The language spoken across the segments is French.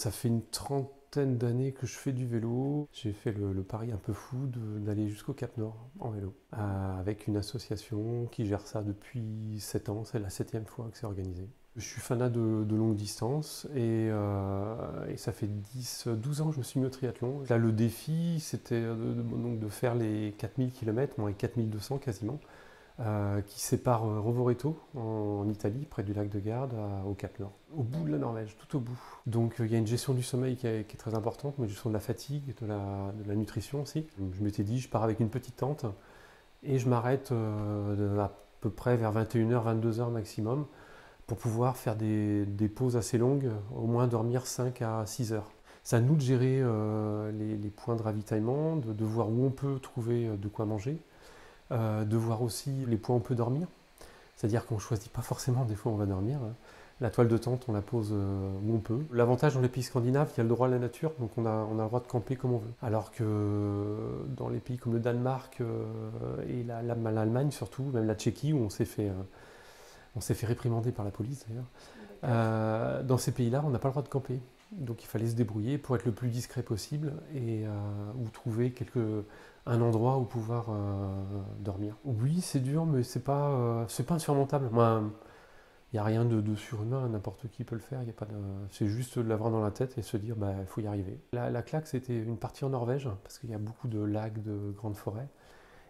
Ça fait une trentaine d'années que je fais du vélo. J'ai fait le pari un peu fou d'aller jusqu'au Cap Nord en vélo, avec une association qui gère ça depuis 7 ans. C'est la 7e fois que c'est organisé. Je suis fanat de longue distance et ça fait 12 ans que je me suis mis au triathlon. Là, le défi, c'était donc de faire les 4000 km, bon, les 4200 quasiment, qui sépare Rovereto en Italie, près du lac de Garde, au Cap Nord, au bout de la Norvège, tout au bout. Donc il y a une gestion du sommeil qui est très importante, mais une gestion de la fatigue, de la nutrition aussi. Je m'étais dit, je pars avec une petite tente et je m'arrête à peu près vers 21h, 22h maximum pour pouvoir faire des pauses assez longues, au moins dormir 5 à 6 heures. C'est à nous de gérer les points de ravitaillement, de voir où on peut trouver de quoi manger. De voir aussi les points où on peut dormir. C'est-à-dire qu'on ne choisit pas forcément des fois où on va dormir. La toile de tente, on la pose où on peut. L'avantage dans les pays scandinaves, il y a le droit à la nature, donc on a le droit de camper comme on veut. Alors que dans les pays comme le Danemark et l'Allemagne surtout, même la Tchéquie, où on s'est fait réprimander par la police d'ailleurs, dans ces pays-là, on n'a pas le droit de camper. Donc il fallait se débrouiller pour être le plus discret possible et ou trouver un endroit où pouvoir dormir. Oui, c'est dur, mais c'est pas insurmontable. Moi, il n'y a rien de surhumain, n'importe qui peut le faire. C'est juste de l'avoir dans la tête et se dire, bah, il faut y arriver. La claque, c'était une partie en Norvège, parce qu'il y a beaucoup de lacs, de grandes forêts,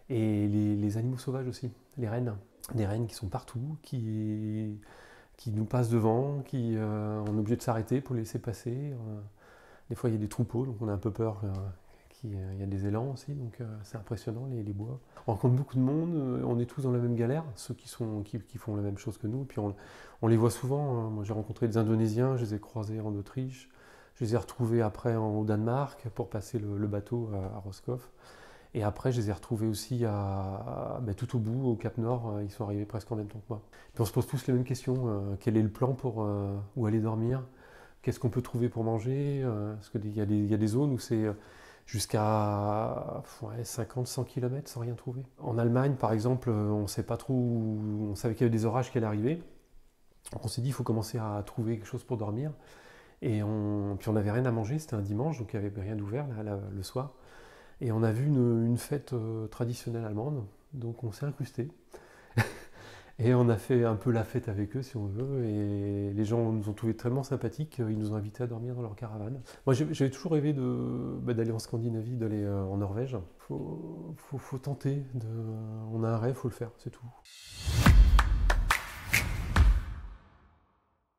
et les animaux sauvages aussi, les rennes. Des rennes qui sont partout, qui nous passent devant, on est obligé de s'arrêter pour les laisser passer. Des fois, il y a des troupeaux, donc on a un peu peur. Il y a des élans aussi, donc c'est impressionnant les bois. On rencontre beaucoup de monde, on est tous dans la même galère, ceux qui font la même chose que nous, puis on les voit souvent. Moi j'ai rencontré des Indonésiens, je les ai croisés en Autriche, je les ai retrouvés après au Danemark pour passer le bateau à Roscoff. Et après, je les ai retrouvés aussi tout au bout, au Cap Nord. Ils sont arrivés presque en même temps que moi. Puis on se pose tous les mêmes questions. Quel est le plan pour où aller dormir? Qu'est-ce qu'on peut trouver pour manger? Parce qu'il y a des zones où c'est jusqu'à 50-100 km sans rien trouver. En Allemagne, par exemple, on savait pas trop on savait qu'il y avait des orages qui allaient arriver. Donc on s'est dit, il faut commencer à trouver quelque chose pour dormir. Puis on n'avait rien à manger, c'était un dimanche, donc il n'y avait rien d'ouvert le soir. Et on a vu une fête traditionnelle allemande, donc on s'est incrusté. Et on a fait un peu la fête avec eux, si on veut, et les gens nous ont trouvés tellement sympathiques qu'ils nous ont invités à dormir dans leur caravane. Moi, j'avais toujours rêvé d'aller en Scandinavie, d'aller en Norvège. Faut tenter, on a un rêve, faut le faire, c'est tout.